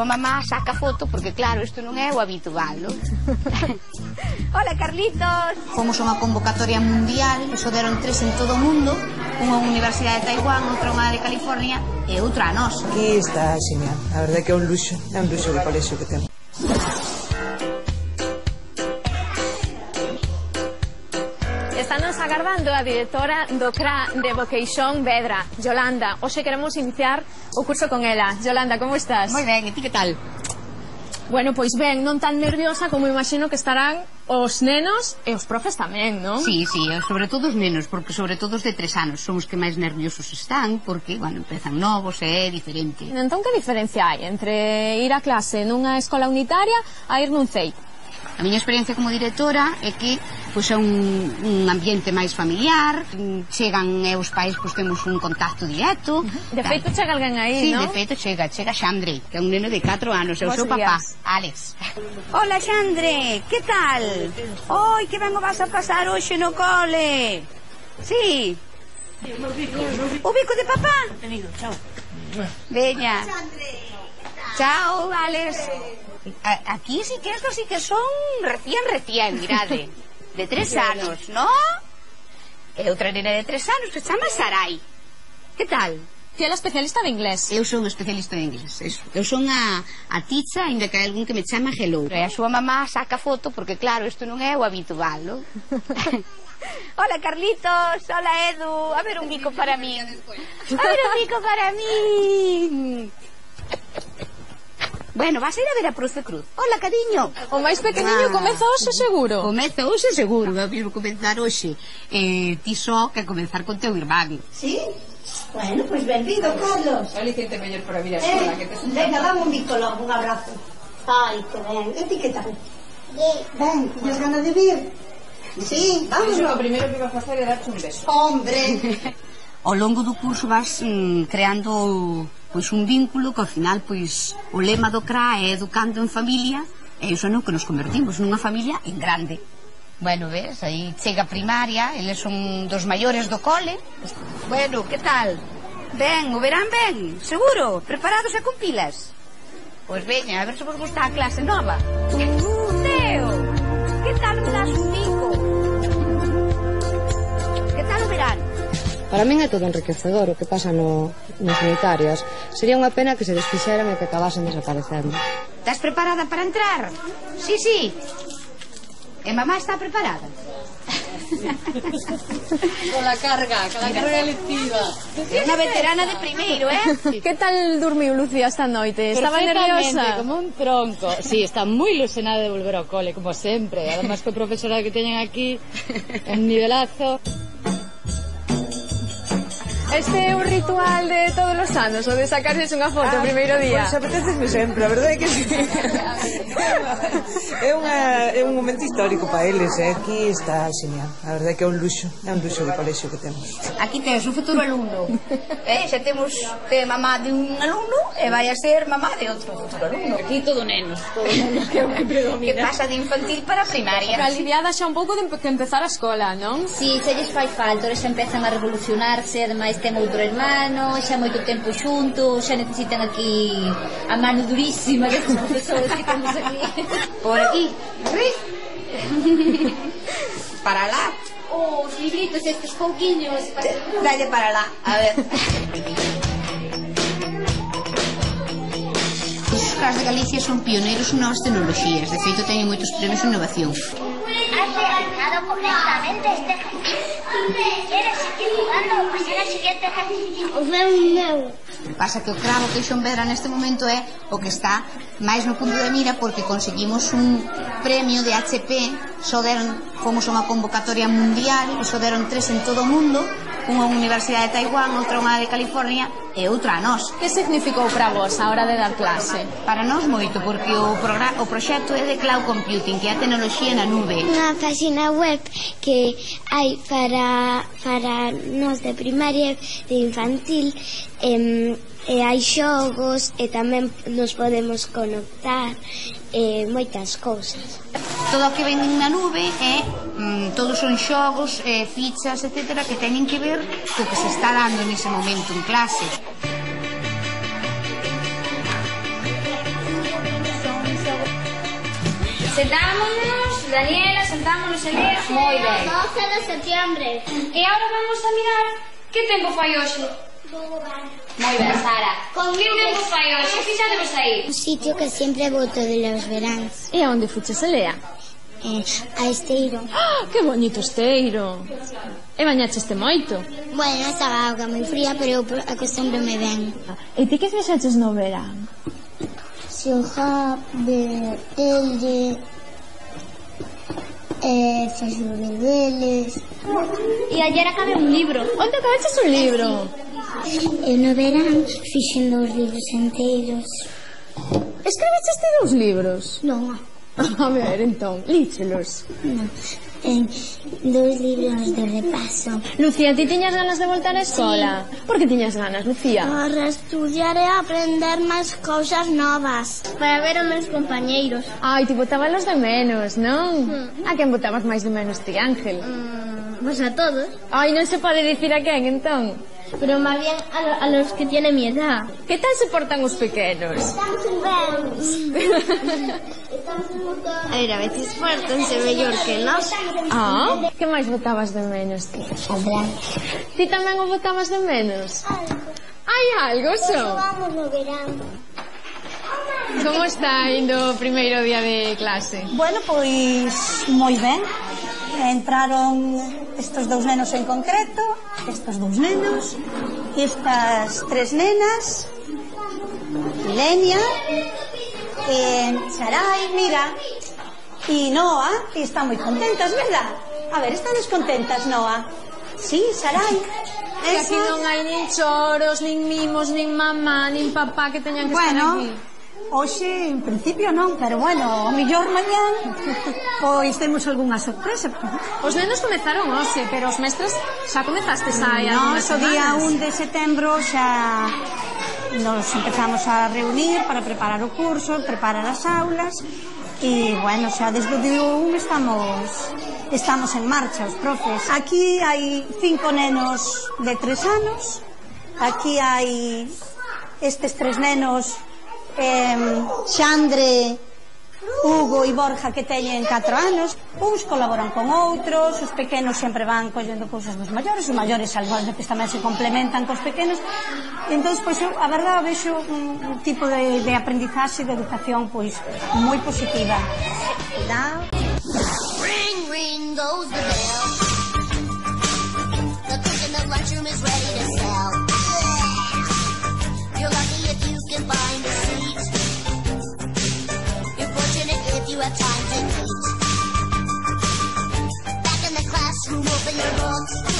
súa mamá saca foto porque claro, isto non é o habitual, non? Hola, Carlitos. Fomos a unha convocatoria mundial, e deron 3 en todo o mundo, unha universidade de Taiwán, outra unha de California e outra a nós. Aquí está genial, a verdade que é un luxo de colexio que temos. Estános agardando a directora do CRA de Boqueixón Vedra, Yolanda. Hoxe queremos iniciar o curso con ela. Yolanda, como estás? Moi ben, e ti que tal? Bueno, pois ben, non tan nerviosa como imagino que estarán os nenos e os profes tamén, non? Sí, sobre todo os nenos, porque sobre todo os de 3 anos son os que máis nerviosos están, porque, bueno, empezan novos e é diferente. Entón, que diferencia hai entre ir a clase nunha escola unitaria a ir nun CEI? A miña experiencia como directora é que pois é un ambiente máis familiar, chegan e os pais pois temos un contacto directo. De feito chega alguén aí, sí, non? Sí, de feito chega Xandre, que é un neno de 4 anos, é o seu papá, Alex. Hola, Xandre, que tal? Oi, que ben o vas a pasar hoxe no cole? Sí. O bico de papá? Chao. Veña. Chao, Alex. Aquí sí que estos sí que son recién, mirade. De 3 anos, ¿no? E outra nena de 3 anos que se chama Sarai. Que tal? Que é a especialista de inglés. Eu son especialista de inglés, eso. Eu son a ticha, ainda que hai algún que me chama Hello. E a súa mamá saca foto porque claro, isto non é o habitual, non? Hola, Carlitos. Hola, Edu. A ver un bico para mí. A ver un bico para mí. Bueno, vas a ir a ver a Profe Cruz. Hola, cariño. O máis pequeniño comeza hoxe seguro. Comeza hoxe seguro, eu mesmo comenzar hoxe. Ti só que comenzar con teu irmán. Sí? Bueno, pois benvido, Carlos. Ali que te mellor para vir a escola, que te venga, dame un bico logo, un abrazo. Ai, que ben. E ti que tal? Ben, tens ganas de vir? Sí, vamos. O primeiro que vas facer é darte un beso. Hombre. Ao longo do curso vas creando pois un vínculo que ao final pois o lema do CRA é educando en familia e iso non que nos convertimos nunha familia en grande. Bueno, ves, aí chega a primaria, eles son dos maiores do cole. Bueno, que tal? Ben, o verán ben, seguro, preparados e con pilas. Pois veña, a ver se vos gusta a clase nova. Teo, que tal me das un bico? Que tal o verán? Para min é todo enriquecedor o que pasa nas unitarias. Sería unha pena que se desfixeran e que acabasen desaparecendo. Estás preparada para entrar? Sí, sí. E mamá está preparada? Con la carga lectiva. É unha veterana de primeiro, Que tal dormiu Lucía esta noite? Estaba nerviosa? Como un tronco. Sí, está moi ilusionada de volver ao cole, como sempre. Además que o profesorado que teñen aquí é un nivelazo. Este é un ritual de todos os anos, o de sacarse unha foto o primeiro día. Pois apetecesme sempre, a verdade é que sí. É un momento histórico para eles, aquí está genial. A verdade é que é un luxo de colexio que temos. Aquí tens un futuro alumno. Xa temos mamá de un alumno e vai a ser mamá de outro futuro alumno. Aquí todo nenos, que é o que predomina. Que pasa de infantil para primaria. Aliviada xa un pouco de que empezar a escola, non? Si, xa lles fai falta, xa empezan a revolucionarse, ademais ten outro hermano, xa moito tempo xuntos, xa necesitan aquí a mano durísima destes profesores que temos aquí. Por aquí, para lá. Os libritos estes pouquiños. Dalle para lá, a ver. Os CRAs de Galicia son pioneiros en novas tecnologías. De feito, teñen moitos premios en innovación. Has realizado correctamente este ejercicio. ¿Quieres seguir jugando o pasar al siguiente ejercicio? Pasa que o CRA Boqueixón Vedra neste momento é o que está máis no punto de mira porque conseguimos un premio de HP, fomos a unha convocatoria mundial e deron 3 en todo o mundo, unha universidade de Taiwán, outra unha de California e outra a nós. Que significou para vos a hora de dar clase? Para nós moito, porque o proxecto é de cloud computing, que é a tecnoloxía na nube. Unha página web que hai para nós de primaria, de infantil, e hai xogos e tamén nos podemos conectar moitas cousas. Todo o que ven na nube é todos son xogos, fichas, etcétera, que teñen que ver co que se está dando nese momento en clase. Sentámonos, Daniela, sentámonos en día. Moi ben. 12 de septiembre. E agora vamos a mirar que tempo fai hoxe. Moi ben, Sara. Que tempo fai hoxe? Fixadevos aí. Un sitio que sempre voto de los veráns. E aonde fuches a Lea? A Esteiro. Que bonito Esteiro. E bañacheste moito. Bueno, estaba a auga moi fría, pero eu acostúmbrome ben. E ti que fixaches no verán? Xogar, ver tele, facer deberes. E ayer acabei un libro. Onde acabaches un libro? Eu no verán fixen 2 libros enteiros. Escrevecheste 2 libros? Non, A ver, entón, líchelos. non. 2 libros de repaso. Lucía, ti tiñas ganas de voltar á escola? Por que tiñas ganas, Lucía? Para estudiar e aprender máis cousas novas. Para ver os meus compañeiros. Ai, ti botábalos de menos, non? A quen botabas máis de menos ti, Ángel? Pues a todos. Ai, non se pode dicir a quen, entón? Pero más bien a los que tienen mi edad. Que tal se portan os pequenos? A ver, a veces pórtanse mellor que nós. Ah, que máis botabas de menos ti? O branco. Ti tamén o botabas de menos? Hai algo, só? Vamos no verán. Como está indo o primeiro día de clase? Bueno, pois moi ben. Entraron estos 2 nenos en concreto, estos 2 nenos, estas 3 nenas, Lenia, Sarai, mira, y Noa, y están moi contentas, verdad? A ver, están contentas, Noa? Sí, Sarai. Que aquí non hai nin choros, nin mimos, nin mamá, nin papá que teñan que estar aquí. Hoxe, en principio non, pero bueno, o mellor mañán pois temos algunha sorpresa. Os nenos comezaron hoxe, pero os mestres xa comezastes hai algunhas semanas. O día 1 de setembro xa nos empezamos a reunir para preparar o curso, preparar as aulas e, bueno, xa desde o día 1 estamos en marcha, os profes. Aquí hai 5 nenos de 3 anos, aquí hai estes 3 nenos Xandre, Hugo e Borja que teñen 4 anos. Uns colaboran con outros, os pequenos sempre van collendo cousas dos maiores, os maiores algunhas veces tamén se complementan cos pequenos. Entón, pois, eu, a verdade, vexo un tipo de aprendizaxe, de educación, pois, moi positiva. Ring, ring goes the bell. The cook in the lunchroom is ready to sell. You're lucky if you can find a seat. You're fortunate if you have time to eat. Back in the classroom, open your books.